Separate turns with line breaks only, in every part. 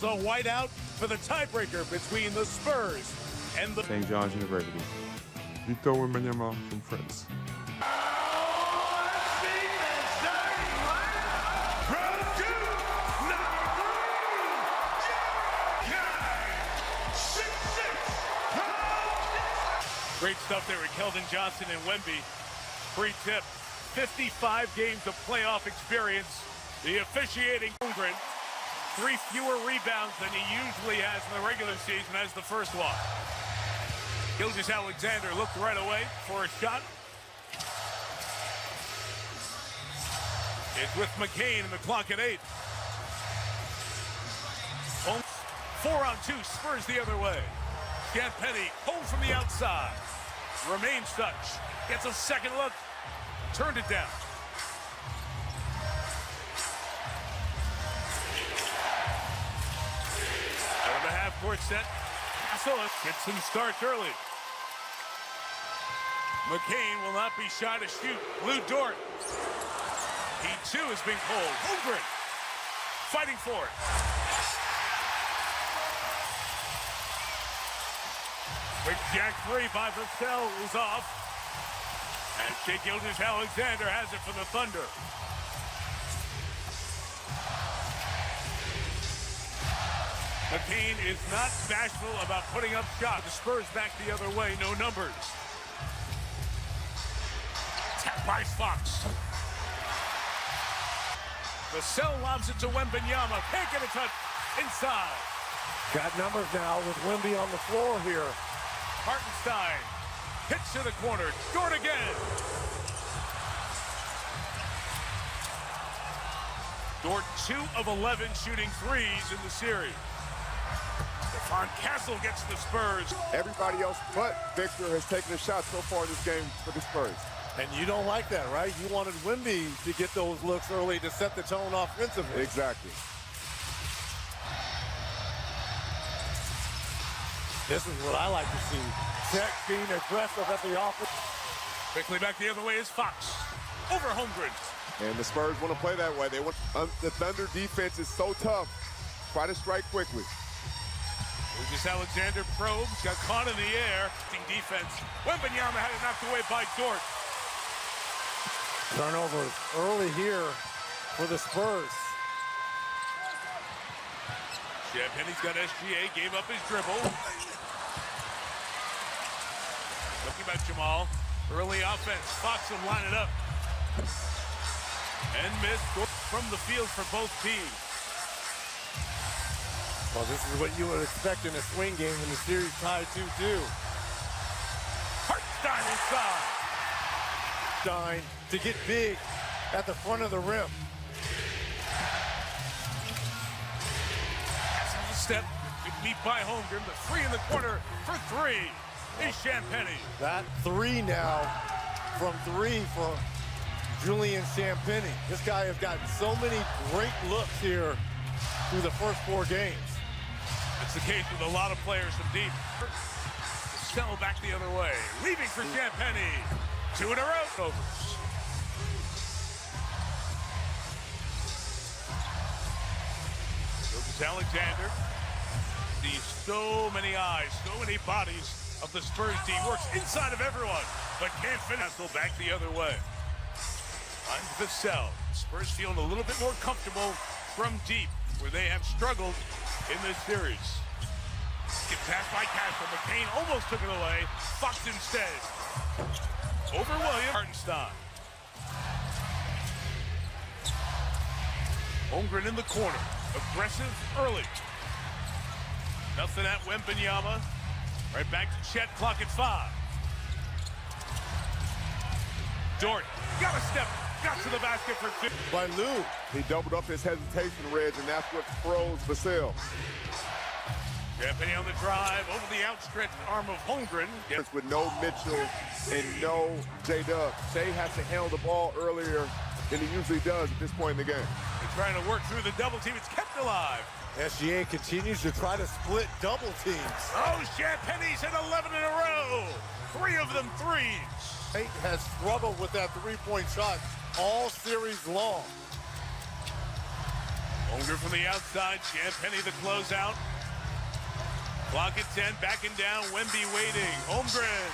Goes on white out for the tiebreaker between the Spurs and the
St. John's University. Vito Wembanyama from France.
Great stuff there with Keldon Johnson and Wemby. Free tip, 55 games of playoff experience. The officiating Holmgren, 3 fewer rebounds than he usually has in the regular season as the first one. Gilgeous-Alexander looked right away for a shot. It's with McCain and the clock at 8. 4-on-2, Spurs the other way. Champagnie holds from the outside. Remains touch. Gets a second look. Turned it down. Out of the half-court set. Castle gets some starts early. McCain will not be shy to shoot. Lou Dort. He too has been cold. Holmgren fighting for it. Quick jack 3 by Vassell is off. And Shai Gilgeous-Alexander has it for the Thunder. McCain is not bashful about putting up shots. The Spurs back the other way, no numbers. Tap by Fox. Vassell lobs it to Wembanyama. Can't get a touch inside.
Got numbers now with Wemby on the floor here.
Hartenstein hits to the corner. Dort again. Dort 2 of 11 shooting threes in the series. Stephon Castle gets the Spurs.
Everybody else but Victor has taken a shot so far in this game for the Spurs.
And you don't like that, right? You wanted Wemby to get those looks early to set the tone offensively.
Exactly.
This is what I like to see. Tech being aggressive at the offense.
Quickly back the other way is Fox. Over Holmgren.
And the Spurs want to play that way. They want the Thunder defense is so tough. Try to strike quickly.
Gilgeous-Alexander probes, got caught in the air. Defense. Wembanyama had it knocked away by Dort.
Turnovers early here for the Spurs.
Champagnie's got SGA, gave up his dribble. Looking about Jamal. Early offense. Fox will line it up. And missed from the field for both teams.
Well, this is what you would expect in a swing game when the series tied 2-2.
Hartenstein inside.
Stein to get big at the front of the rim.
Passing the step. Good beat by Holmgren. The 3 in the corner for 3 is Champagnie.
That 3 now from 3 for Julian Champagnie. This guy has gotten so many great looks here through the first 4 games.
That's the case with a lot of players from deep. Sell back the other way. Leaving for Champagnie. 2 in a row. Overs. Gilgeous-Alexander sees so many eyes, so many bodies of the Spurs team. Works inside of everyone, but can't finish. Back the other way. On Vassell. Spurs feeling a little bit more comfortable from deep, where they have struggled in this series. Get passed by Castle. McCain almost took it away. Fox instead. Over William. Hartenstein. Holmgren in the corner. Aggressive early. Nothing at Wembanyama. Right back to Chet. Clock at 5. Dort. Got a step. Got to the basket for 2.
By Lou.
He doubled up his hesitation, Reg, and that's what froze Vassell.
Champagnie on the drive, over the outstretched arm of Holmgren.
With no Mitchell and no J-Dub. Shai has to handle the ball earlier than he usually does at this point in the game.
They're trying to work through the double team. It's kept alive.
SGA continues to try to split double teams.
Oh, Champagnie's hit 11 in a row. 3 of them threes.
He has struggled with that 3-point shot all series long.
Holmgren from the outside, Champagnie the closeout. Clock at 10, backing down, Wemby waiting. Holmgren,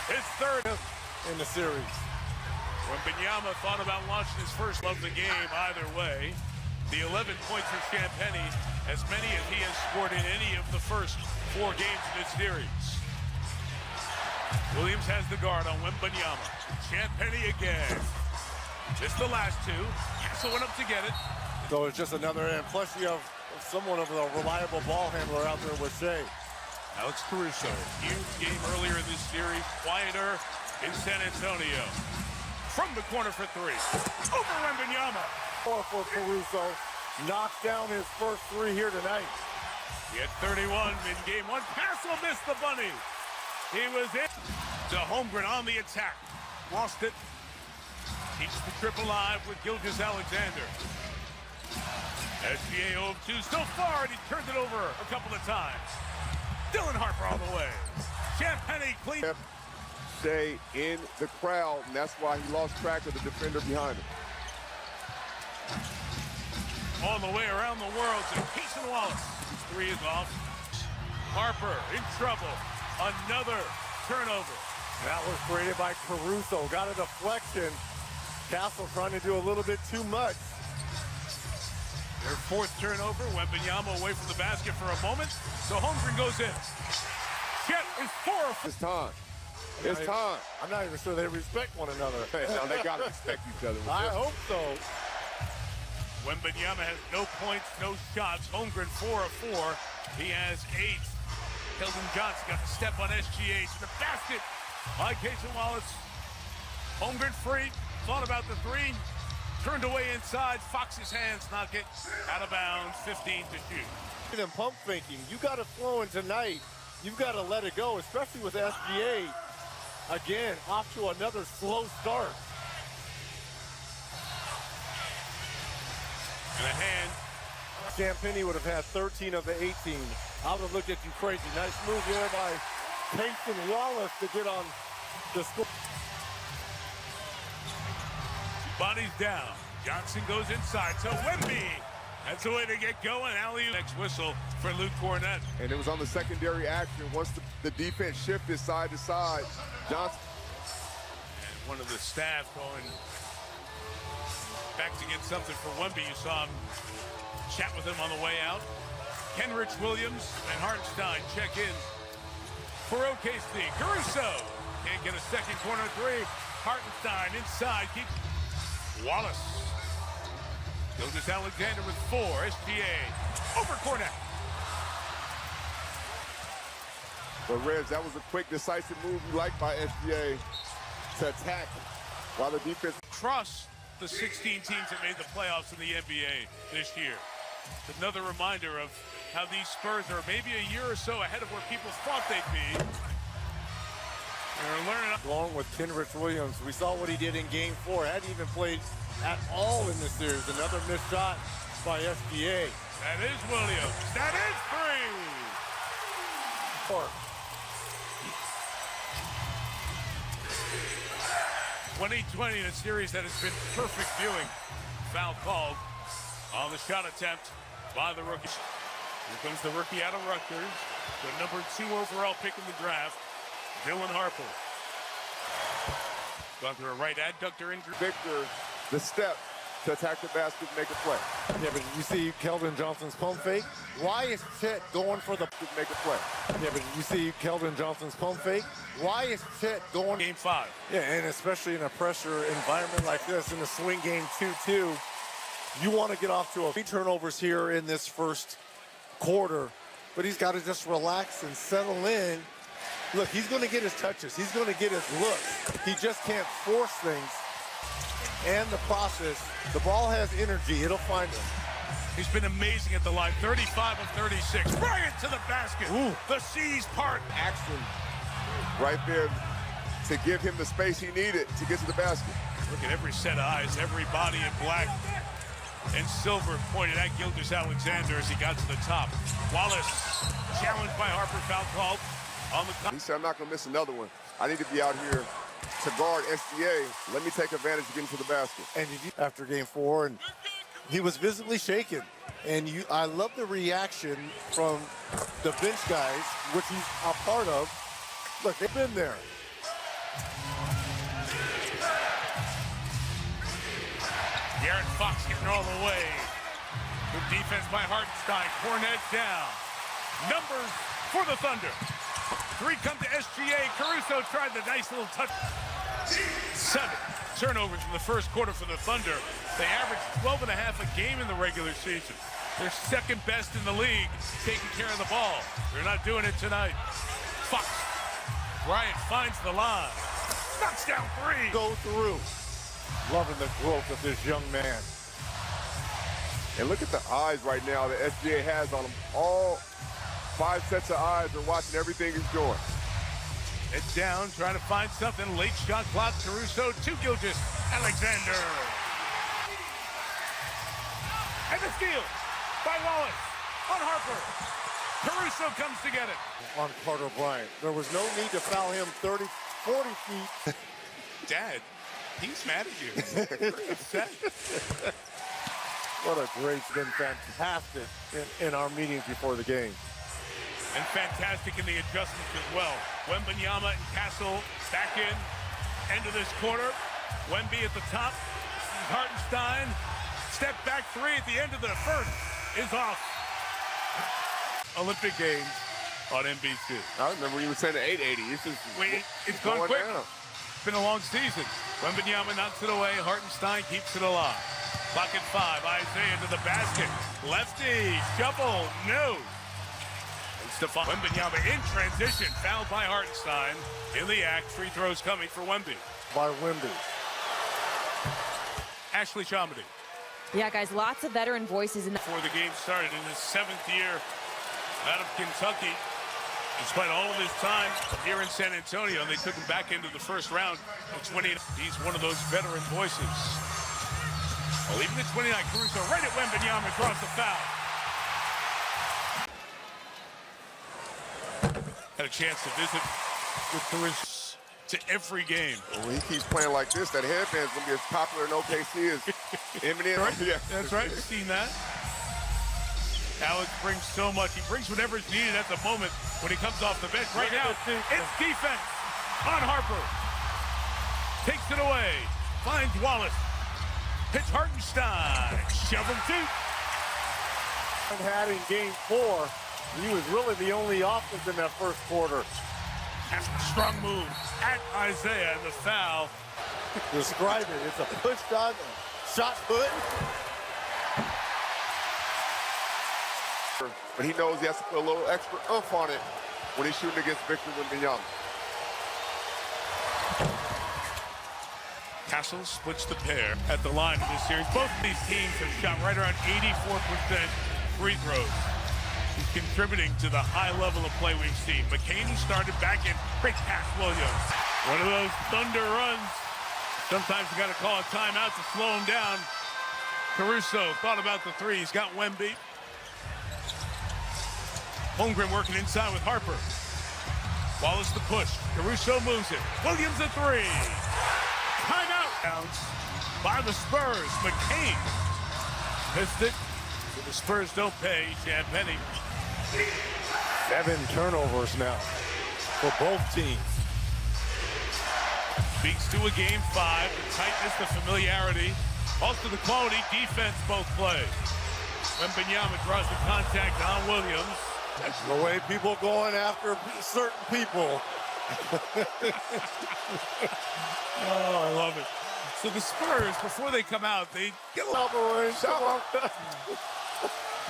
his third
in the series.
Wembanyama thought about launching his first of the game either way. The 11 points for Champagnie, as many as he has scored in any of the first 4 games of this series. Williams has the guard on Wembanyama. Champagnie again. Just the last 2. Castle went up to get it.
So it's just another end. Plus you have somewhat of a reliable ball handler out there with Shea.
Alex Caruso, huge game earlier in this series. Quieter in San Antonio. From the corner for 3. Over Wembanyama.
For Caruso. Knocks down his first 3 here tonight.
He had 31 in game 1. Castle missed the bunny. He was in. To Holmgren on the attack. Lost it. Keeps the trip alive with Gilgeous-Alexander. SGA 0-2 so far, and he turned it over a couple of times. Dylan Harper all the way. Champagnie clean.
Shea in the crowd, and that's why he lost track of the defender behind him.
All the way around the world to Cason Wallace. His 3 is off. Harper in trouble. Another turnover.
That was created by Caruso. Got a deflection. Castle trying to do a little bit too much.
Their 4th turnover. Wembanyama away from the basket for a moment. So Holmgren goes in. Chet is 4.
It's time. It's time.
I'm not even sure they respect one another.
No, they got to respect each other.
I hope so.
Wembanyama has no points, no shots. Holmgren 4 of 4. He has 8. Keldon Johnson got the step on SGA to the basket by Cason Wallace. Holmgren free. Thought about the 3. Turned away inside. Fox's hands knock it out of bounds. 15 to shoot.
And pump faking. You got to flow in tonight. You've got to let it go, especially with SGA. Again, off to another slow start.
And a hand.
Champagnie would have had 13 of the 18. I would have looked at you crazy. Nice move there by Cason Wallace to get on the score.
Bodies down. Johnson goes inside to Wemby. That's the way to get going. Alley-oop. Next whistle for Luke Cornett.
And it was on the secondary action. Once the defense shifted side to side, Johnson.
And one of the staff going back to get something for Wemby. You saw him chat with him on the way out. Kenrich Williams and Hartenstein check in for OKC. Caruso can't get a second corner 3. Hartenstein inside. Keeps Wallace. Gilgeous-Alexander with 4. SGA over Cornett.
But Reds, that was a quick, decisive move you like by SGA to attack while the defense.
Across the 16 teams that made the playoffs in the NBA this year. It's another reminder of how these Spurs are maybe a year or so ahead of where people thought they'd be. They're learning.
Along with Kenrich Williams, we saw what he did in Game 4. Hadn't even played at all in this series. Another missed shot by SGA.
That is Williams. That is 3. 2020, a series that has been perfect viewing. Foul called on the shot attempt by the rookie. Here comes the rookie out of Rutgers, the number 2 overall pick in the draft, Dylan Harper. Gone through a right adductor injury.
Victor, the step to attack the basket, make a play.
Yeah, but you see Keldon Johnson's pump fake. Why is Chet going for the
make a play?
Yeah, but you see Keldon Johnson's pump fake. Why is Chet going?
Game 5.
Yeah, and especially in a pressure environment like this, in a swing game 2-2, you want to get off to 3 turnovers here in this first quarter, but he's got to just relax and settle in. Look, he's going to get his touches. He's going to get his looks. He just can't force things. And the process, the ball has energy. It'll find him.
He's been amazing at the line. 35 of 36. Bryant to the basket.
Ooh.
The seas part. Action right there to give him the space he needed to get to the basket.
Look at every set of eyes, every body in black and silver pointed at Gilgeous-Alexander as he got to the top. Wallace challenged by Harper, foul called on the.
He said, I'm not going to miss another one. I need to be out here to guard SGA. Let me take advantage of getting to the basket.
And after Game 4, and He was visibly shaken. And I love the reaction from the bench guys, which he's a part of. Look, they've been there.
De'Aaron Fox getting all the way. Good defense by Hartenstein. Cornet down. Numbers for the Thunder. 3 come to SGA. Caruso tried the nice little touch. 7 turnovers in the first quarter for the Thunder. They averaged 12.5 a game in the regular season. They're second best in the league taking care of the ball. They're not doing it tonight. Fox. Bryant finds the line. Knocks down 3.
Go through. Loving the growth of this young man.
And look at the eyes right now that SGA has on him. All 5 sets of eyes are watching everything he's doing.
It's down, trying to find something. Late shot clock. Caruso to Gilgeous Alexander. And the steal by Wallace on Harper. Caruso comes to get it.
On Carter Bryant. There was no need to foul him 30, 40 feet.
Dad, he's mad at you. Upset.
What a great, been fantastic in our meetings before the game.
And fantastic in the adjustments as well. Wembanyama and Castle back in. End of this quarter. Wemby at the top. Hartenstein. Step back 3 at the end of the first is off. Olympic Games on NBC.
I remember when you were saying the 880.
It's gone quick.
Down.
It's been a long season. Wembanyama knocks it away. Hartenstein keeps it alive. Clock at 5. Isaiah to the basket. Lefty. Shovel. No. Stephon Wembanyama in transition, fouled by Hartenstein. In the act, free throws coming for Wemby.
By Wemby.
Ashley Chomedy.
Yeah, guys, lots of veteran voices in the...
Before the game started in his 7th year out of Kentucky. Despite all of his time here in San Antonio, they took him back into the first round at 28. He's one of those veteran voices. Well, even at 29, Caruso right at Wembanyama draws the foul. Had a chance to visit with Caruso to every game.
When he keeps playing like this, that headband's going to be as popular in OKC as Eminem.
Right?
Yeah.
That's right. You've seen that. Alex brings so much. He brings whatever is needed at the moment when he comes off the bench. Right now, it's defense on Harper. Takes it away. Finds Wallace. Hits Hartenstein. Shove him too.
Had in game 4, he was really the only offense in that first quarter.
That's a strong move at Isaiah, and the foul.
Describe it. It's a push shot put.
But he knows he has to put a little extra oomph on it when he's shooting against Victor Wembanyama.
Castle splits the pair at the line of this series. Both of these teams have shot right around 84% free throws. He's contributing to the high level of play we've seen. McCaney started back in. Great pass, Williams. One of those thunder runs. Sometimes you got to call a timeout to slow him down. Caruso thought about the 3. He's got Wemby. Holmgren working inside with Harper. Wallace the push. Caruso moves it. Williams a 3. Timeout. Bounce by the Spurs. McCain missed it. So the Spurs don't pay Champagny.
7 turnovers now for both teams.
Speaks to a game 5. The tightness, the familiarity. Also the quality defense both play. Wembanyama draws the contact on Williams.
That's the way people going after certain people.
Oh, I love it. So the Spurs, before they come out, they get a lot more.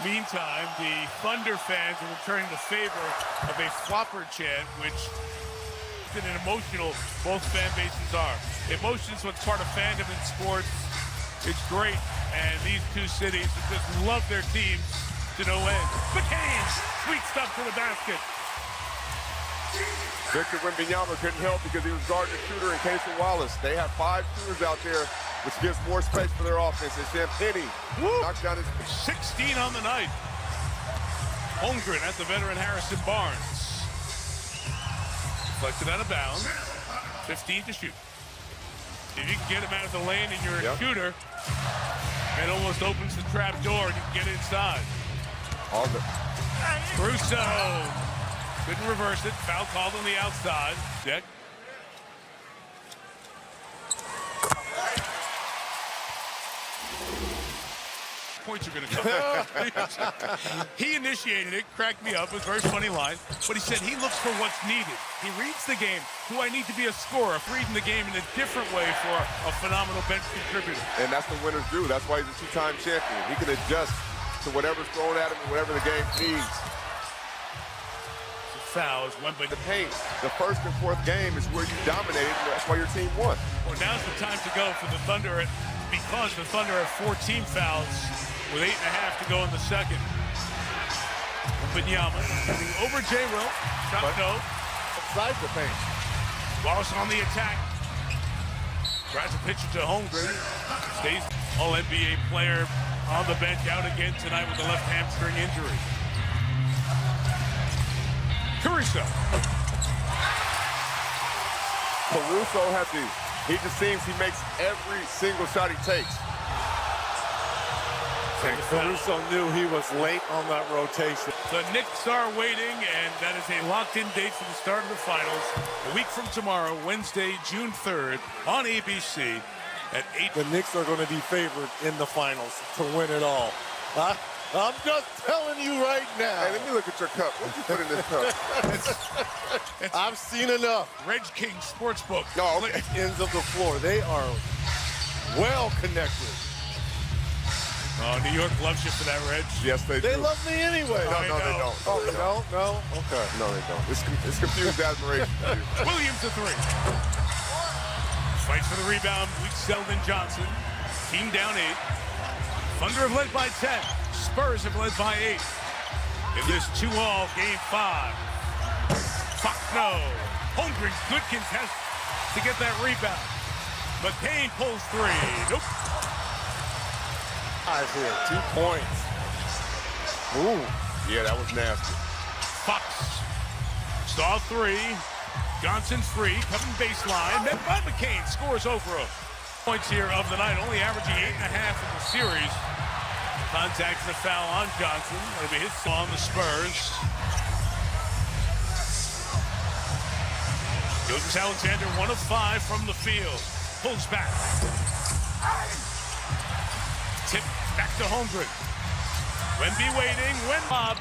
Meantime, the Thunder fans are returning the favor of a flopper chant, which is an emotional, both fan bases are. Emotion's what's part of fandom in sports. It's great, and these two cities just love their teams to no end. McCain, sweet stuff to the basket.
Victor Wembanyama couldn't help because he was guarding the shooter in Casey Wallace. They have 5 shooters out there, which gives more space for their offense. And Champagny knocked down his
16 on the night. Holmgren at the veteran Harrison Barnes. Deflected out of bounds. 15 to shoot. If you can get him out of the lane and you're a shooter, and almost opens the trap door, and you can get inside.
All the
Russo couldn't reverse it. Foul called on the outside. Deck. Points are going to come. He initiated it, cracked me up. It was a very funny line. But he said he looks for what's needed. He reads the game. Do I need to be a scorer? Reading the game in a different way for a phenomenal bench contributor.
And that's what winners do. That's why he's a two-time champion. He can adjust to whatever's thrown at him and whatever the game needs.
Fouls, Wemby.
The paint. The first and fourth game is where you dominated, and that's why your team won.
Well, now's the time to go for the Thunder, because the Thunder have 14 fouls with 8.5 to go in the second. Wembanyama moving over J-Will. Shot no.
Outside the paint.
Wallace on the attack. Tries to pitch it to Holmgren. Stays All-NBA player on the bench, out again tonight with a left hamstring injury. Caruso.
Caruso he just seems he makes every single shot he takes.
Caruso knew he was late on that rotation.
The Knicks are waiting, and that is a locked-in date for the start of the finals. A week from tomorrow, Wednesday, June 3rd, on ABC at 8.
The Knicks are going to be favored in the finals to win it all. I'm just telling you right now.
Hey, let me look at your cup. What you put in this cup?
I've seen enough.
Reg King Sportsbook.
No, okay.
Ends of the floor. They are well connected.
Oh, New York loves you for that, Reg.
Yes, they do.
They love me anyway.
No, they don't.
Oh, no? Okay.
No, they don't. It's confused admiration for you.
Williams to 3. Fights for the rebound. Weak Sheldon Johnson. Team down 8. Thunder have led by 10. Spurs have led by 8. In this 2-all game 5. Fox no. Holmgren. Goodkins has to get that rebound. McCain pulls 3. Nope.
Eyes here. 2 points. Ooh.
Yeah, that was nasty.
Fox. Saw 3. Johnson free. Coming baseline. Then by McCain scores over him. Points here of the night. Only averaging 8.5 in the series. Contact for the foul on Johnson. That'll be his on the Spurs. Gilgeous-Alexander 1 of 5 from the field. Pulls back. Tip back to Holmgren. Wemby waiting. Bob.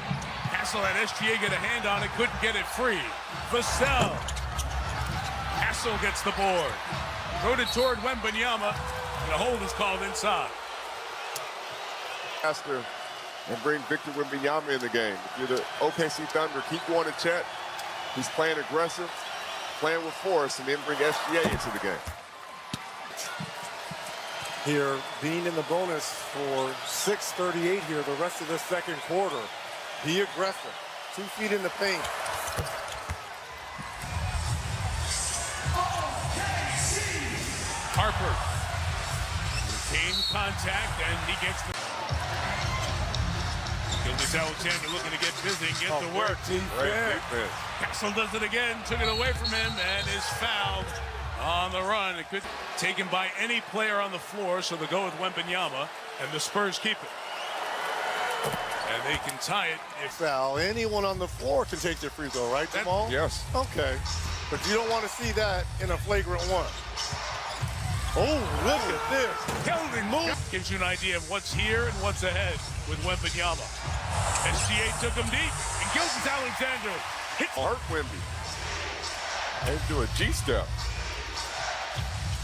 Hassel had SGA get a hand on it. Couldn't get it free. Vassell. Hassel gets the board. Wrote it toward Wembanyama. And a hold is called inside.
Faster and bring Victor Wembanyama in the game. If you're the OKC Thunder, keep going to Chet. He's playing aggressive, playing with force, and then bring SGA into the game.
Here, being in the bonus for 6:38 here, the rest of the second quarter. Be aggressive. 2 feet in the paint.
Harper. Retain contact, and he gets the... Gilgeous-Alexander looking to get busy and get to work.
Defense.
Hassel does it again, took it away from him, and is fouled on the run. It could taken by any player on the floor, so they go with Wembanyama, and the Spurs keep it. And they can tie it if...
Foul. Anyone on the floor can take their free throw, right, Jamal?
Yes.
Okay. But you don't want to see that in a flagrant 1. Oh, look at this.
Keldon move. Gives you an idea of what's here and what's ahead with Wembanyama. SGA took him deep, and Gilgeous-Alexander hits.
Art Wemby. They do a G-step.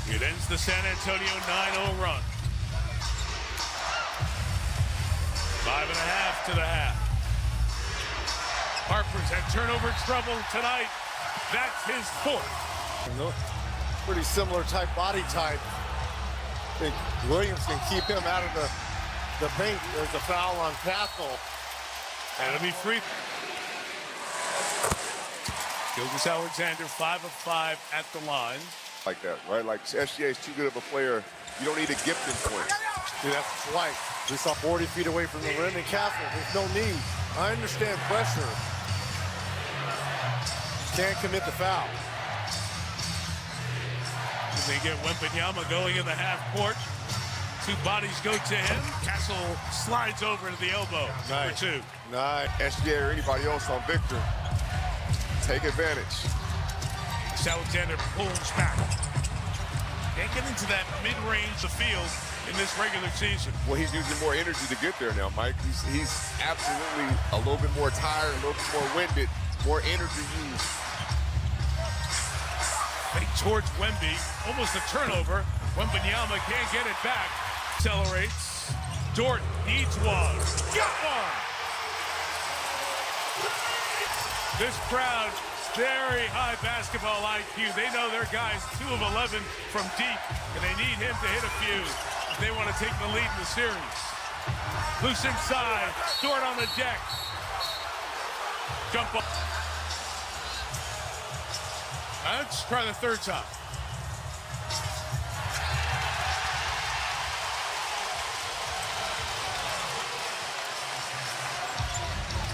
It ends the San Antonio 9-0 run. 5.5 to the half. Harper's had turnover trouble tonight. That's his 4th.
Pretty similar type body type. I think Williams can keep him out of the paint. There's a foul on Hassel.
And it'll be free. Gilgeous-Alexander 5 of 5 at the line.
Like that, right? Like SGA is too good of a player. You don't need a gifting point.
Dude, that's twice. We saw 40 feet away from the rim and Castle. There's no need. I understand pressure. Can't commit the foul.
They get Wembanyama going in the half court. Two bodies go to him. Castle slides over to the elbow.
Nice.
For two.
Nice.
SGA or anybody else on Victor. Take advantage.
Alexander pulls back. Can't get into that mid-range of field in this regular season.
Well, he's using more energy to get there now, Mike. He's absolutely a little bit more tired, a little bit more winded, more energy used.
Fake towards Wemby. Almost a turnover. Wembanyama can't get it back. Accelerates. Dort needs one. Got one! This crowd, very high basketball IQ. They know their guys 2 of 11 from deep, and they need him to hit a few if they want to take the lead in the series. Loose inside, Dort on the deck. Jump up. Let's try the third time.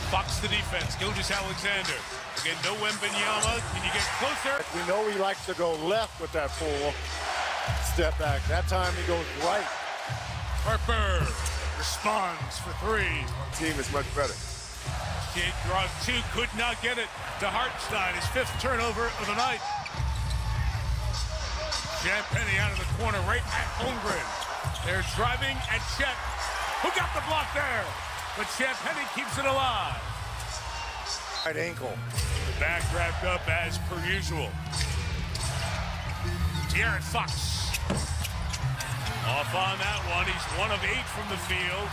Fox the defense, Gilgeous-Alexander. Again, no Wembanyama. Can you get closer?
We know he likes to go left with that pull. Step back. That time he goes right.
Harper responds for 3.
Team is much better.
Kid draws 2, could not get it to Hartenstein. His 5th turnover of the night. Champagnie out of the corner, right at Holmgren. They're driving at Chet. Who got the block there? But Champagnie keeps it alive.
Right ankle.
The back wrapped up as per usual. De'Aaron Fox. Off on that one. He's 1 of 8 from the field.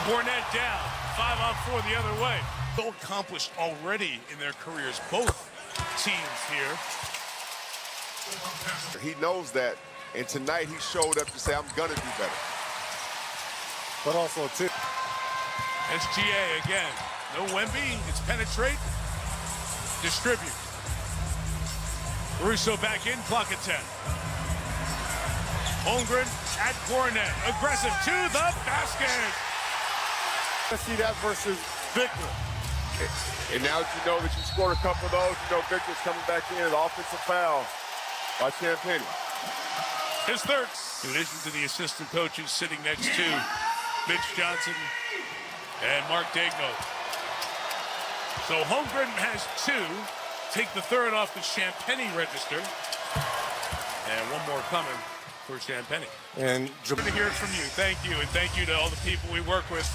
Fournette down. 5 on 4 the other way. So accomplished already in their careers, both teams here.
He knows that, and tonight he showed up to say, I'm gonna do better.
But also, too.
SGA again. No Wemby. It's penetrate. Distribute. Russo back in. Clock at 10. Holmgren at Fournette. Aggressive to the basket.
Let's see that versus Victor.
And now that you know that you scored a couple of those, you know Victor's coming back in. An offensive foul by Champagnie.
His 3rd. In addition to the assistant coaches sitting next to Mitch Johnson and Mark Daigneault. So Holmgren has 2. Take the 3rd off the Champagnie register. And 1 more coming for Champagnie.
And
Good to hear it from you. Thank you. And thank you to all the people we work with.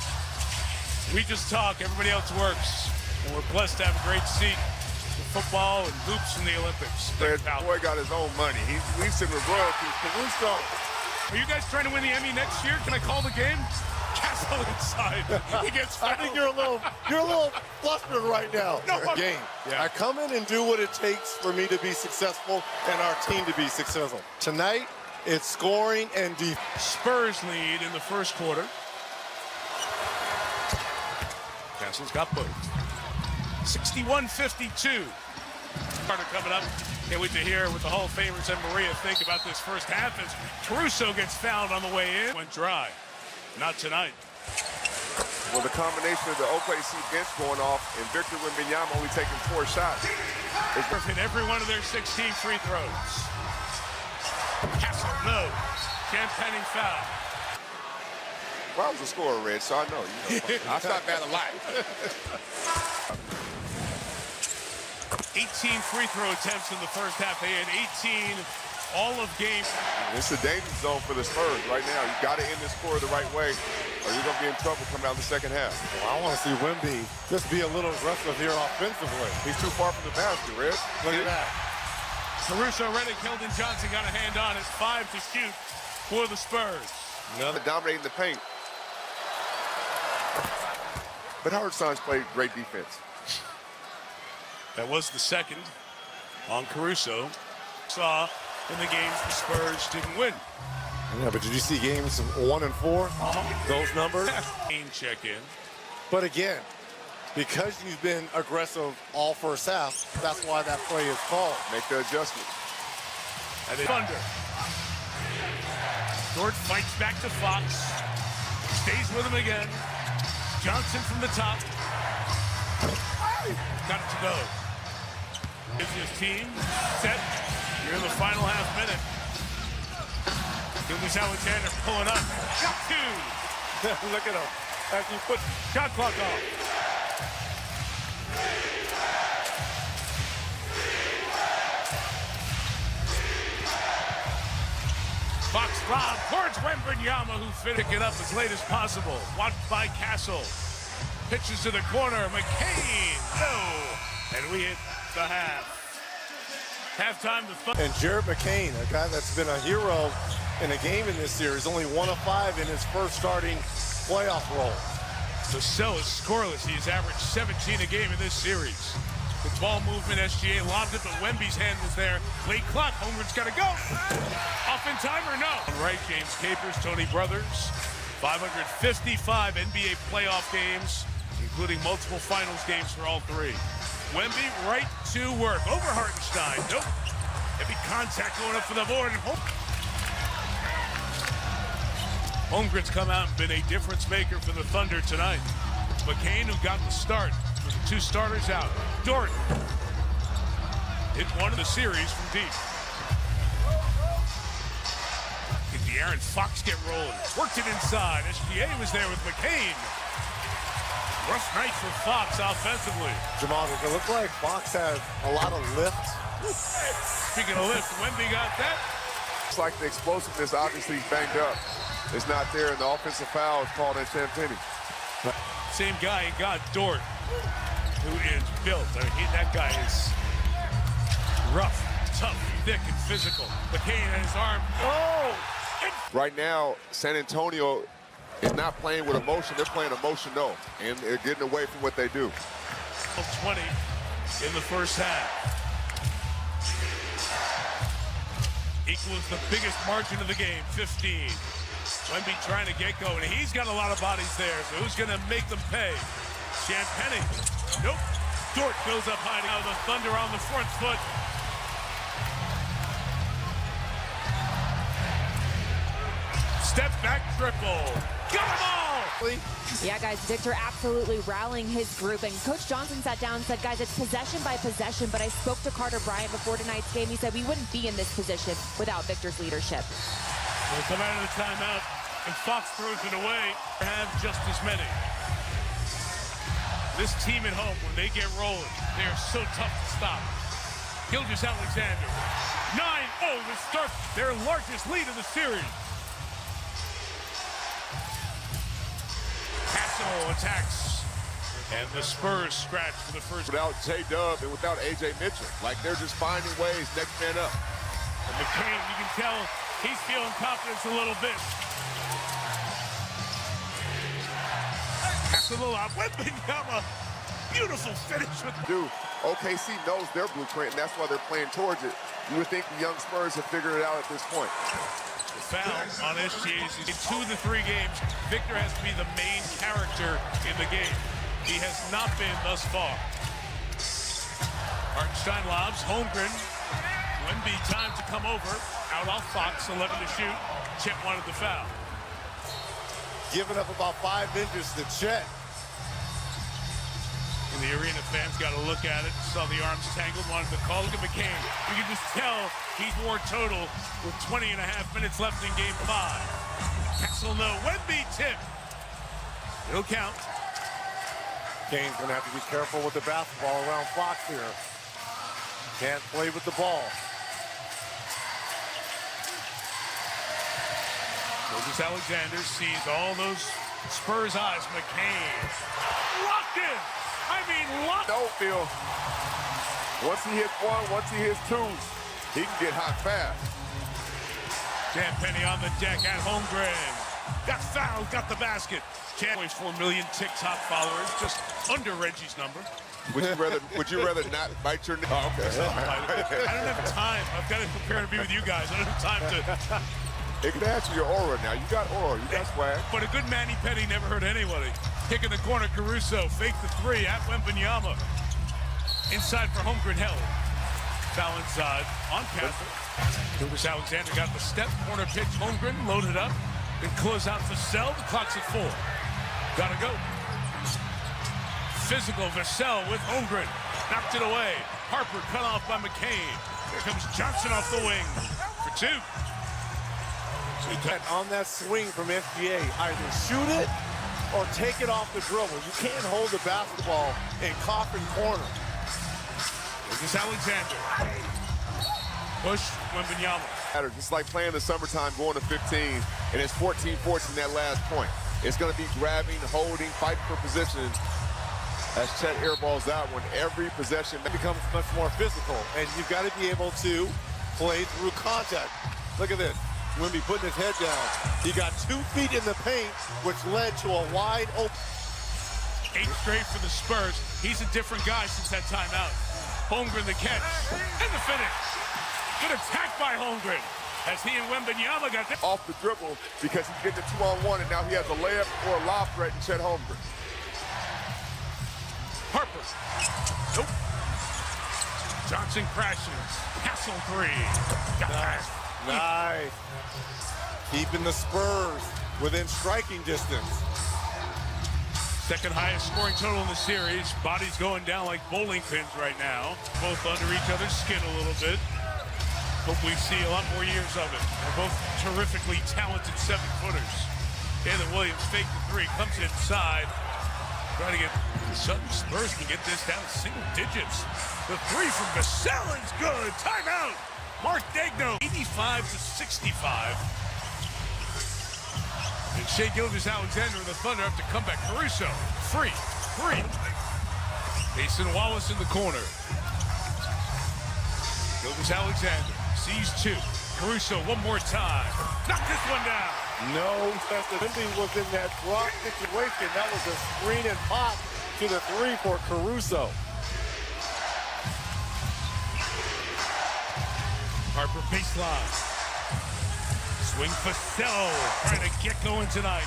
We just talk. Everybody else works. And we're blessed to have a great seat for football and hoops in the Olympics.
The boy got his own money. He's leasing with royalties. Caruso.
Are you guys trying to win the Emmy next year? Can I call the game? Castle inside. He gets fouled.
I think you're a little flustered right now.
No,
game.
Yeah.
I come in and do what it takes for me to be successful and our team to be successful. Tonight, it's scoring and defense.
Spurs lead in the first quarter. Castle's got both. 61-52. Carter coming up. Can't wait to hear what the Hall of Famers and Maria think about this first half as Caruso gets fouled on the way in. Went dry. Not tonight.
Well, the combination of the OKC bench going off and Victor Wembanyama only taking 4 shots.
In every one of their 16 free throws. Castle, no. Champagnie foul.
Well, I was a scorer, Red, so I know. I stop that a lot.
18 free throw attempts in the first half. They had 18 all of game.
It's a danger zone for the Spurs right now. You got to end this score the right way, or you're going to be in trouble coming out of the second half.
Well, I want to see Wemby just be a little aggressive here offensively.
He's too far from the basket, Red.
Look at that.
Caruso, Redick, Keldon Johnson got a hand on. It's 5 to shoot for the Spurs.
Another dominating the paint. But Howard Sons played great defense.
That was the second on Caruso. Saw in the games the Spurs didn't win.
Yeah, but did you see games 1 and 4? Those numbers?
Game check-in.
But again, because you've been aggressive all first half, that's why that play is called.
Make the adjustment.
And then Thunder. Dort fights back to Fox. Stays with him again. Johnson from the top. Got it to go. Gives his team set. You're in the final half minute. Gilgeous Alexander pulling up. Got two.
Look at him. As he put
Shot clock off. Fox lob towards Wembanyama, who finished it up as late as possible. Watched by Castle. Pitches to the corner. McCain. No. And we hit the half. Halftime the fun.
And Jared McCain, a guy that's been a hero in a game in this series, only 1 of 5 in his first starting playoff role.
Vassell is scoreless. He's averaged 17 a game in this series. The ball movement, SGA lobbed it, but Wemby's hand was there. Late clock, Holmgren's got to go. Off in time or no? Right, James Capers, Tony Brothers. 555 NBA playoff games, including multiple finals games for all three. Wemby right to work. Over Hartenstein. Nope. Heavy contact going up for the board. Holmgren's come out and been a difference maker for the Thunder tonight. McCain, who got the start with the two starters out. Dort hit one of the series from deep. Did De'Aaron Fox get rolling? Worked it inside. SGA was there with McCain. Rough night for Fox offensively.
Jamal, does it look like Fox has a lot of lift?
Speaking of lift, Wemby got that.
It's like the explosiveness, obviously, he's banged up. It's not there, and the offensive foul is called at Champagne.
Same guy got Dort, who is built. I mean, that guy is rough, tough, thick, and physical. McCain and his arm. Oh!
Right now, San Antonio is not playing with emotion. They're playing emotional, and they're getting away from what they do.
20 in the first half. Equals the biggest margin of the game, 15. Wemby trying to get going. He's got a lot of bodies there, so who's going to make them pay? Champagne. Nope. Dort goes up high. Now the Thunder on the front foot. Step back triple. Got them all!
Yeah, guys, Victor absolutely rallying his group. And Coach Johnson sat down and said, guys, it's possession by possession. But I spoke to Carter Bryant before tonight's game. He said we wouldn't be in this position without Victor's leadership.
We'll come out of the timeout, and Fox throws it away. Have just as many. This team at home, when they get rolling, they are so tough to stop. Gilgeous Alexander, 9-0 to start their largest lead of the series. Castle attacks, and the Spurs scratch for the first.
Without J-Dub and without A.J. Mitchell, like they're just finding ways, next man up.
And McCain, you can tell he's feeling confidence a little bit. Castle up, Wembanyama, beautiful finish with.
Dude, OKC knows their blueprint, and that's why they're playing towards it. You would think the young Spurs have figured it out at this point.
Foul on SGA's. In 2 of the 3 games, Victor has to be the main character in the game. He has not been thus far. Hartenstein lobs, Holmgren. Wemby time to come over. Out off Fox, 11 to shoot. Chet wanted the foul.
Giving up about 5 inches to Chet.
In the arena, fans got to look at it. Saw the arms tangled, wanted to call. Look at McCain. You can just tell he's more total with 20 and a half minutes left in game 5. Castle no. Wemby tip. It'll count.
Kane's going to have to be careful with the basketball around Fox here. Can't play with the ball.
Gilgeous Alexander sees all those Spurs eyes. McCain. Locked in. I mean, locked.
No, Phil. Once he hits one, once he hits 2, he can get hot fast.
Champagne on the deck at Holmgren. Got fouled, got the basket. Champagne 4 million TikTok followers, just under Reggie's number.
Would you rather not bite your? Oh, okay.
I don't have time. I've got to prepare to be with you guys. I don't have time to.
It can add to your aura now. You got aura. You got swag.
But a good Manny Petty never hurt anybody. Kick in the corner, Caruso. Fake the 3 at Wembanyama. Inside for Holmgren held. Foul inside on Castle. Gilgeous Alexander got the step. Corner pitch. Holmgren loaded up. Then close out Vassell. The clock's at 4. Gotta go. Physical Vassell with Holmgren. Knocked it away. Harper cut off by McCain. Here comes Johnson off the wing for 2.
On that swing from SGA, either shoot it or take it off the dribble. You can't hold the basketball in coffin corner.
This is Alexander. Push Wembanyama.
It's like playing the summertime going to 15, and it's 14-14 that last point. It's going to be grabbing, holding, fighting for position as Chet airballs that one. Every possession
Becomes much more physical, and you've got to be able to play through contact. Look at this. Wemby putting his head down. He got 2 feet in the paint, which led to a wide open.
8 straight for the Spurs. He's a different guy since that timeout. Holmgren the catch and the finish. Good attack by Holmgren as he and Wembanyama got there.
off the dribble because he's getting a 2-on-1, and now he has a layup or a lob threat in Chet Holmgren.
Harper. Nope. Johnson crashes. Castle 3. Got that.
Nice. Keeping the Spurs within striking distance.
Second highest scoring total in the series. Bodies going down like bowling pins right now. Both under each other's skin a little bit. Hope we see a lot more years of it. They're both terrifically talented 7-footers. Taylor Williams faked the 3, comes inside. Trying to get Sutton. Spurs can get this down to single digits. The 3 from Vassell is good. Timeout. Mark Degno, 85-65. And Shea Gilgeous-Alexander and the Thunder have to come back. Caruso, free. Mason Wallace in the corner. Gilgeous-Alexander sees 2. Caruso one more time. Knock this one down.
No, Wemby was in that drop situation. That was a screen and pop to the 3 for Caruso.
Harper baseline. Swing Vassell trying to get going tonight.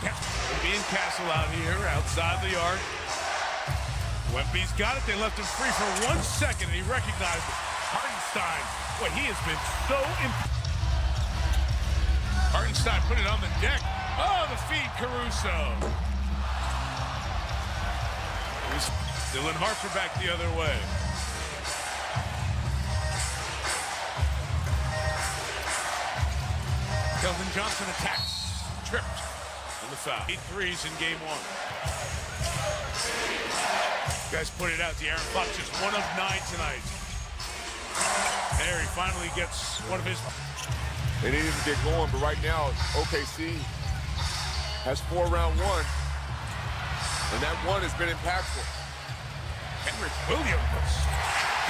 Wemby and Castle out here outside the arc. Wemby's got it. They left him free for 1 second, and he recognized it. Hartenstein, boy, he has been so Hartenstein put it on the deck. Oh, the feed, Caruso. Dylan Harper back the other way. Keldon Johnson attacks. Tripped on the foul. 8 threes in game 1. You guys pointed out De'Aaron Fox just 1 of 9 tonight. There he finally gets one of his.
They needed to get going, but right now OKC has 4 round 1, and that 1 has been impactful.
Henrik Williams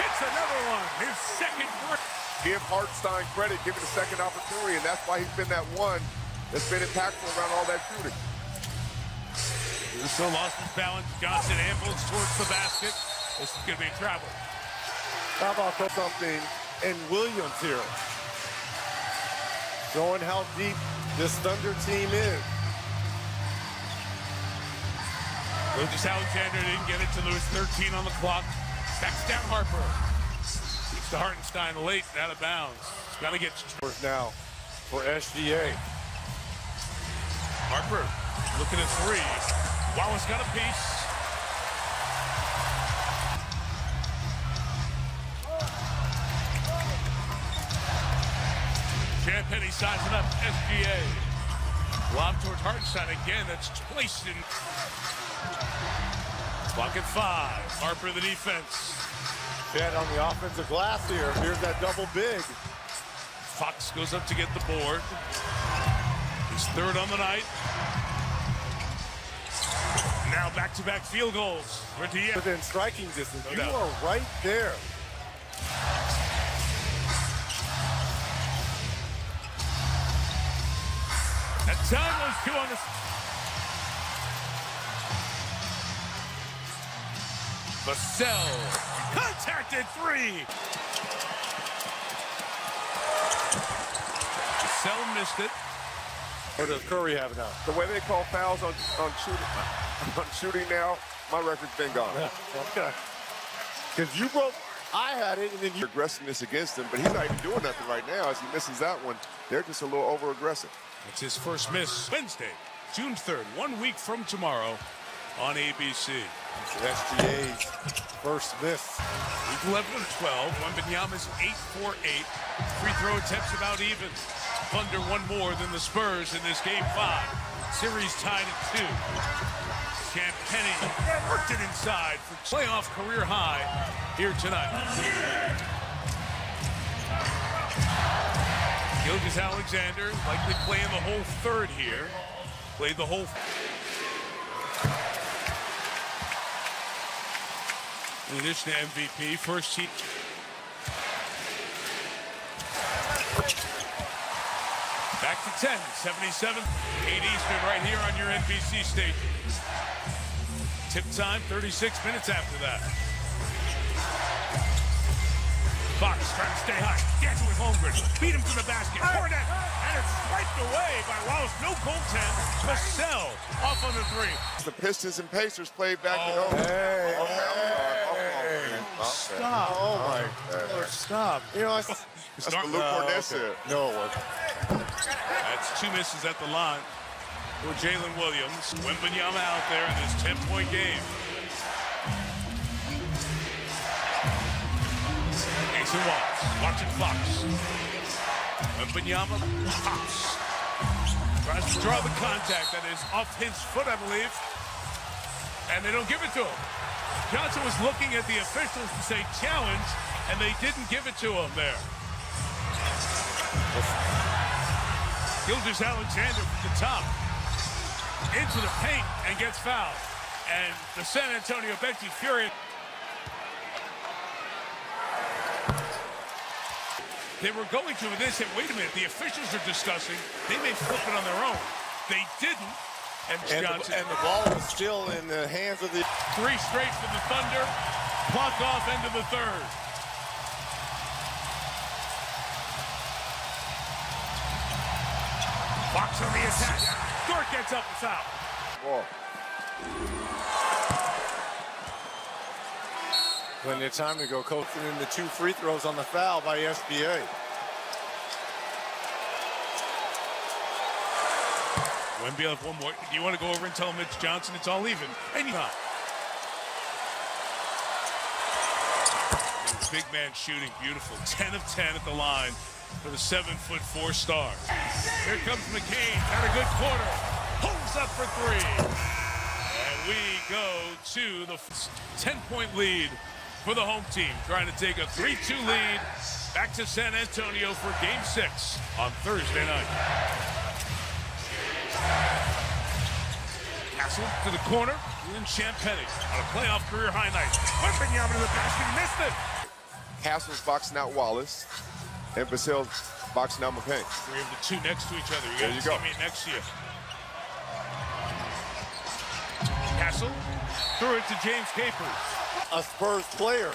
hits another one. His second break.
Give Hartenstein credit, give it a second opportunity, and that's why he's been that 1 that's been impactful around all that shooting.
Russo lost his balance. Johnson ambles towards the basket. This is going to be travel.
How about something in Williams here? Showing how deep this Thunder team is.
Gilgeous-Alexander didn't get it to lose 13 on the clock. Backs down Harper. Keeps to Hartenstein late and out of bounds. He's got to get
Now for SGA.
Harper looking at 3. Wallace got a piece. Champagny sizing up SGA. Lob towards Hartenstein again. That's placed in. Clock at 5. Harper the defense.
Chet on the offensive glass here. Here's that double big.
Fox goes up to get the board. His 3rd on the night. Now back-to-back field goals for Diaz.
Within striking distance.
No
You
doubt.
are right there.
That time was 2 on the. Vassell contacted 3. Vassell missed it.
What does Curry have now?
The way they call fouls on shooting now, my record's been gone.
Okay. Because you broke, I had it, and then you.
Aggressiveness against him, but he's not even doing nothing right now as he misses that one. They're just a little over-aggressive.
It's his first miss. Wednesday, June 3rd, 1 week from tomorrow on ABC.
SGA's first miss.
He's 11 of 12. Wembanyama's 8 for 8. Free throw attempts about even. Thunder one more than the Spurs in this game 5. Series tied at 2. Champagny worked it inside for playoff career high here tonight. Gilgeous-Alexander likely playing the whole third here. Played the whole. In addition to MVP, first heat. Back to 10, 77, 8 Eastern right here on your NBC station. Tip time, 36 minutes after that. Fox trying to stay high, dancing with Holmgren, beat him to the basket, Hornet, and it's swiped away by Wallace. No goaltend, Vassell off on the 3.
The Pistons and Pacers played back at home.
Hey,
Okay.
stop. Oh, my God. Stop. You know,
That's what Luke Cornett said.
No, it wasn't.
That's 2 misses at the line for Jalen Williams. Wembanyama out there in this 10-point game. Mason Wallace watching Fox. Wembanyama pops. Tries to draw the contact that is off his foot, I believe. And they don't give it to him. Johnson was looking at the officials to say challenge, and they didn't give it to him there. Gilgeous-Alexander from the top into the paint and gets fouled. And the San Antonio bench is furious. They were going to this, and wait a minute, the officials are discussing. They may flip it on their own. They didn't. And
the ball was still in the hands of the...
3 straight for the Thunder. Clock off into the 3rd. Fox on the attack. Dort gets up and foul.
Ball.
Plenty of time to go, coaching in the 2 free throws on the foul by SBA.
Wemby will have one more. Do you want to go over and tell Mitch Johnson it's all even? Anytime. Big man shooting, beautiful. 10 of 10 at the line for the 7'4" star. Here comes McCain, had a good quarter. Holds up for 3. And we go to the 10-point lead for the home team, trying to take a 3-2 lead back to San Antonio for Game 6 on Thursday night. Castle to the corner, and Champagny on a playoff career high night. Wembanyama to the basket, he missed it.
Castle's boxing out Wallace, and Vassell boxing out McCain.
3 of the 2 next to each other.
There you go.
Teammate next to you. Castle threw it to James Capers.
A Spurs player.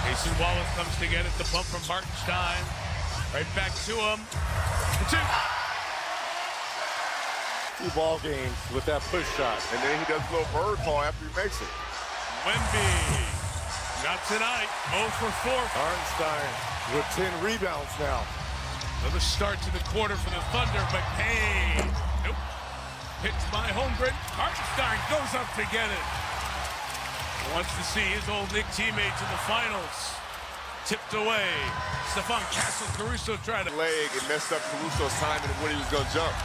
Mason Wallace comes to get it. The bump from Hartenstein. Right back to him. 2.
2 ball games with that push shot.
And then he does a little bird call after he makes it.
Wemby. Not tonight. 0 for 4.
Hartenstein with 10 rebounds now.
Another start to the quarter for the Thunder, but hey, nope. Pitched by Holmgren. Hartenstein goes up to get it. Wants to see his old Knick teammate to the finals. Tipped away. Stephon Castle, Caruso tried to...
Leg and messed up Caruso's timing of when he was going to jump.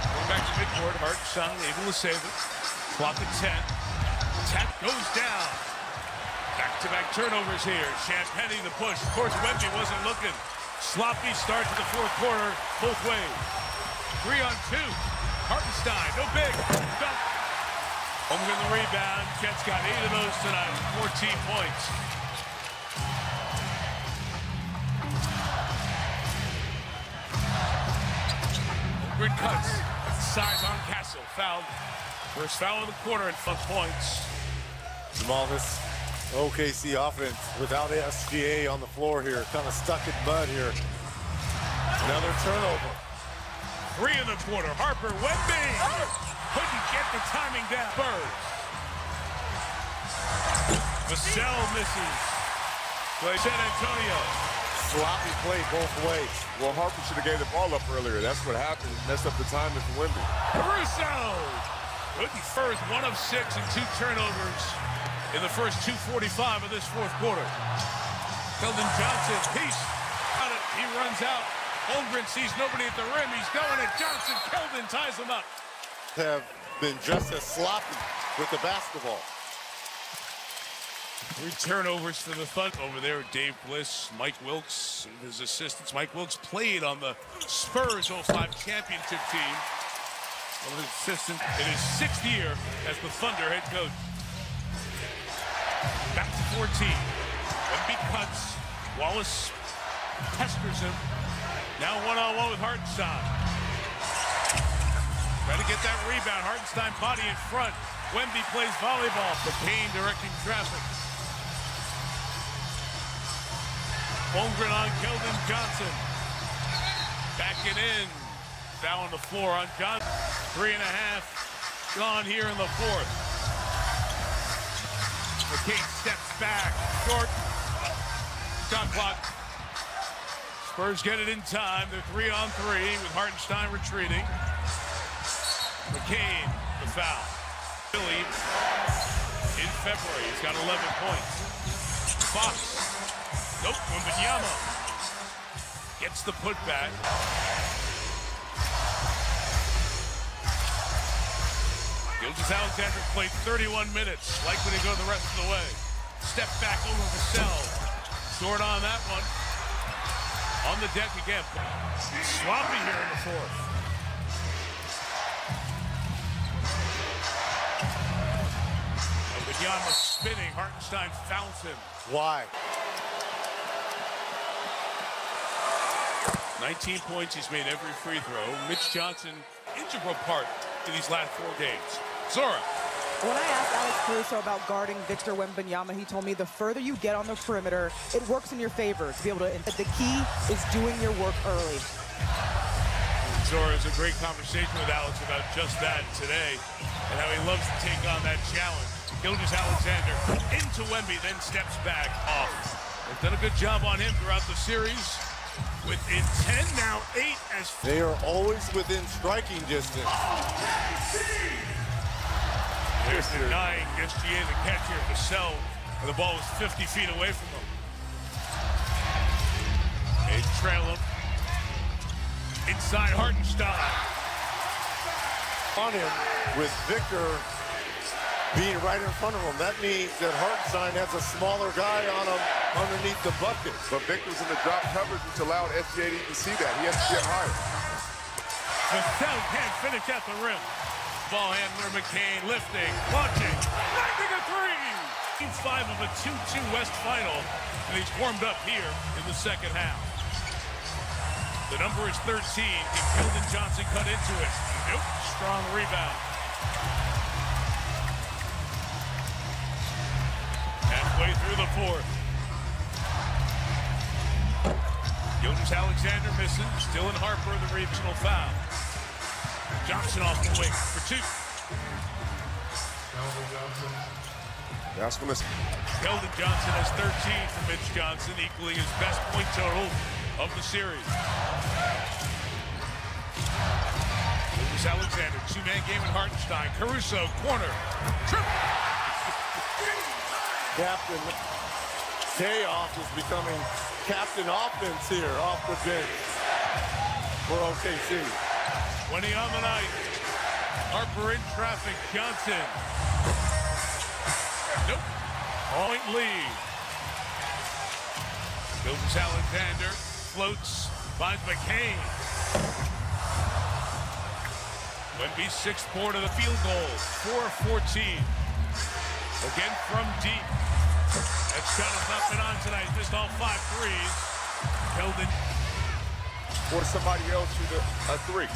Going back to midcourt, Hartenstein able to save it. Clock at 10. Tap goes down. Back-to-back turnovers here. Champagny the push. Of course, Wemby wasn't looking. Sloppy start to the 4th quarter, both ways. 3 on 2. Hartenstein, no big. Dunk. Holmgren the rebound. Jets got 8 of those tonight. 14 points. Holmgren cuts. Size on Castle. Fouled. First foul of the quarter and 5 points.
Jamal, this OKC offense without SGA on the floor here, kind of stuck in mud here. Another turnover.
3 in the quarter. Harper, Wemby couldn't get the timing down. Spurs. Vassell misses. Play San Antonio.
Sloppy play both ways.
Well, Harper should have gave the ball up earlier. That's what happened. Messed up the timing for Wemby.
Caruso. Good. Spurs 1 of 6 and 2 turnovers in the first 2:45 of this fourth quarter. Keldon Johnson, peace. He runs out. Holmgren sees nobody at the rim. He's going at Johnson. Keldon ties him up.
Have been just as sloppy with the basketball.
3 turnovers for the Thunder. Over there, Dave Bliss, Mike Wilkes, and his assistants. Mike Wilkes played on the Spurs 05 championship team. One of his assistants in his 6th year as the Thunder head coach. Back to 14. Wemby cuts. Wallace pesters him. Now one-on-one with Hartenstein. Try to get that rebound. Hartenstein body in front. Wemby plays volleyball. McCain directing traffic. Holmgren on Keldon Johnson. Backing in. Foul on the floor on Johnson. 3.5 gone here in the fourth. McCain steps back. Short. Shot clock. Spurs get it in time. They're 3-on-3 with Hartenstein retreating. McCain, the foul. Philly in February. He's got 11 points. Fox. Nope. Wembanyama gets the putback. Gilgeous-Alexander played 31 minutes. Likely to go the rest of the way. Step back over Vassell. Short on that one. On the deck again. Sloppy here in the fourth. Wembanyama spinning. Hartenstein fouls him.
Why?
19 points. He's made every free throw. Mitch Johnson, integral part in these last 4 games. Zora.
When I asked Alex Caruso about guarding Victor Wembanyama, he told me the further you get on the perimeter, it works in your favor to be able to. The key is doing your work early.
Zora has a great conversation with Alex about just that today and how he loves to take on that challenge. Gilgeous-Alexander into Wemby, then steps back off. They've done a good job on him throughout the series. Within 10, now 8 as
They are always within striking distance.
There's denying SGA the catch here to Vassell, and the ball was 50 feet away from him. They trail him. Inside Hartenstein.
On him with Victor being right in front of him. That means that Hartenstein has a smaller guy on him underneath the bucket.
But Victor's in the drop coverage, which allowed SGA to even see that. He has to get higher.
Vassell can't finish at the rim. Ball handler McCain lifting, launching, knocking a three! Game 5 of a 2-2 West final, and he's warmed up here in the second half. The number is 13. Can Keldon Johnson cut into it? Nope. Strong rebound. Halfway through the fourth. Gilgeous-Alexander missing. Still in Harper, the regional foul. Johnson off the wing for 2.
That's when it's...
Keldon Johnson has 13 for Mitch Johnson, equaling his best point total of the series. Gilgeous-Alexander, 2-man game in Hartenstein. Caruso, corner, triple.
Captain Chaos is becoming captain offense here off the bench for OKC.
20 on the night. Harper in traffic. Johnson. Nope. Point lead. Gilgeous-Alexander floats. Finds McCain. Wemby's 6th board of the field goal. 4 of 14. Again from deep. That shot has not been on tonight. Missed all 5 threes. Keldon.
Or somebody else shoot a 3.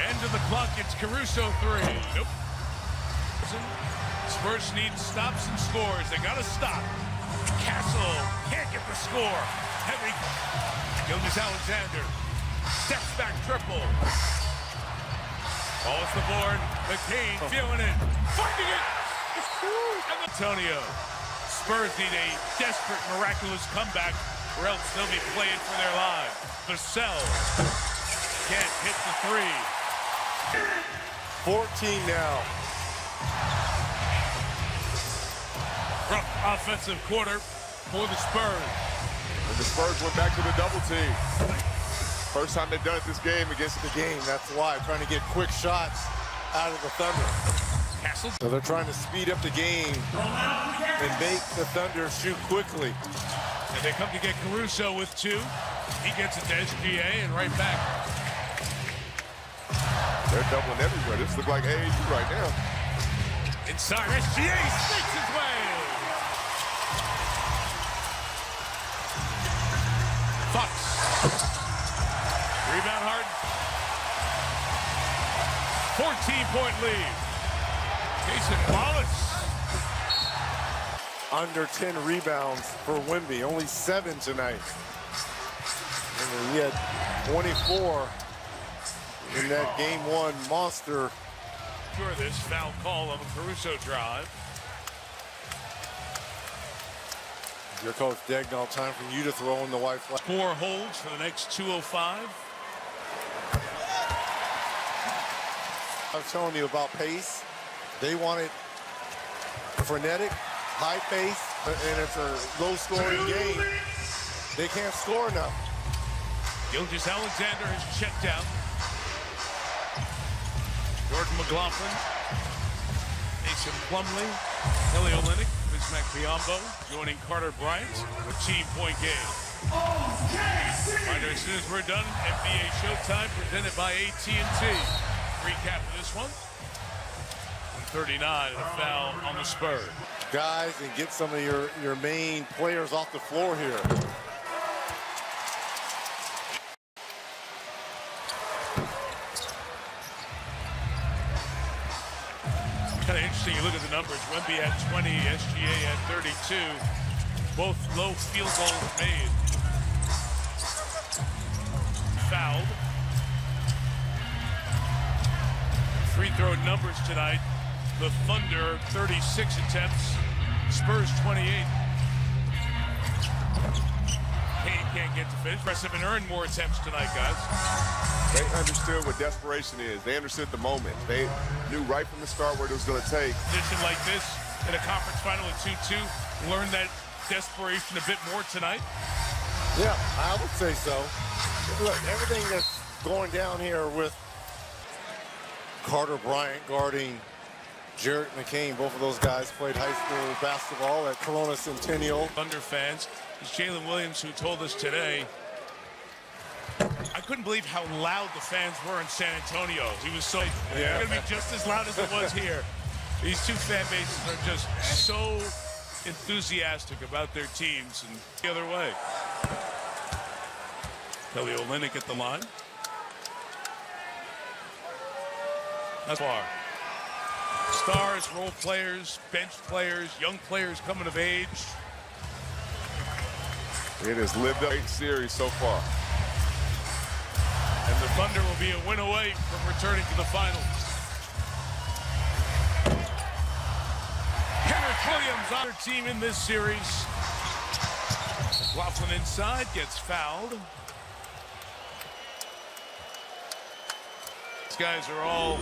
End of the clock, it's Caruso 3. Nope. Spurs need stops and scores. They got to stop. Castle can't get the score. Heavy. Gilgeous-Alexander steps back triple. Ball off the board. McCain feeling it. Finding it. And Antonio. Spurs need a desperate, miraculous comeback or else they'll be playing for their lives. Vassell. can't hit the three.
14 now.
Rough offensive quarter for the Spurs.
And the Spurs went back to the double team. First time they've done it this game against
The game, that's why, trying to get quick shots out of the Thunder.
Castle.
So they're trying to speed up the game and make the Thunder shoot quickly.
And they come to get Caruso with two. He gets it to SGA and right back.
They're doubling everywhere. This looks like AAU right now.
Inside, SGA sneaks his way. Fox. Rebound Harden. 14-point lead. Jason Wallace.
Under 10 rebounds for Wemby, only 7 tonight. And he had 24 in that game one monster.
Sure, this foul call on the Caruso drive.
Your coach Dagnall, time for you to throw in the white flag.
4 holds for the next 2:05.
I was telling you about pace. They want it frenetic, high pace, and it's a low-scoring game. They can't score enough.
Gilgeous Alexander has checked out. Jordan McLaughlin, Mason Plumlee, Kelly Olynyk, Bismack Biyombo joining Carter Bryant, a team point game. Right, as soon as we're done, NBA Showtime presented by AT&T. Recap of this one. 139 and a foul on the Spurs.
Guys, and get some of your main players off the floor here.
Kind of interesting, you look at the numbers. Wemby had 20, SGA had 32. Both low field goals made. Fouled. Free throw numbers tonight. The Thunder, 36 attempts. Spurs, 28. Kane can't get to finish. Impressive and earned more attempts tonight, guys.
They understood what desperation is. They understood the moment. They knew right from the start what it was going to take.
Position like this in a conference final at 2-2. Learn that desperation a bit more tonight.
Yeah, I would say so. Look, everything that's going down here with Carter Bryant guarding Jarrett McCain. Both of those guys played high school basketball at Corona Centennial.
Thunder fans. It's Jalen Williams who told us today, I couldn't believe how loud the fans were in San Antonio. He was so, they're going to be just as loud as it was here. These two fan bases are just so enthusiastic about their teams and the other way. Kelly Olynyk at the line. That's far. Stars, role players, bench players, young players coming of age.
It has lived up 8 series so far.
And the Thunder will be a win away from returning to the finals. Henrik Williams on their team in this series. McLaughlin inside, gets fouled. These guys are all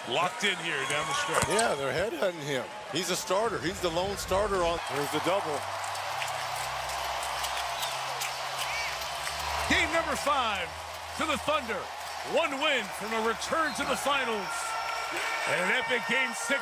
locked in here down the stretch.
Yeah, they're headhunting him. He's a starter. He's the lone starter on. There's the double.
Game number 5 to the Thunder. 1 win from a return to the finals. And an epic Game 6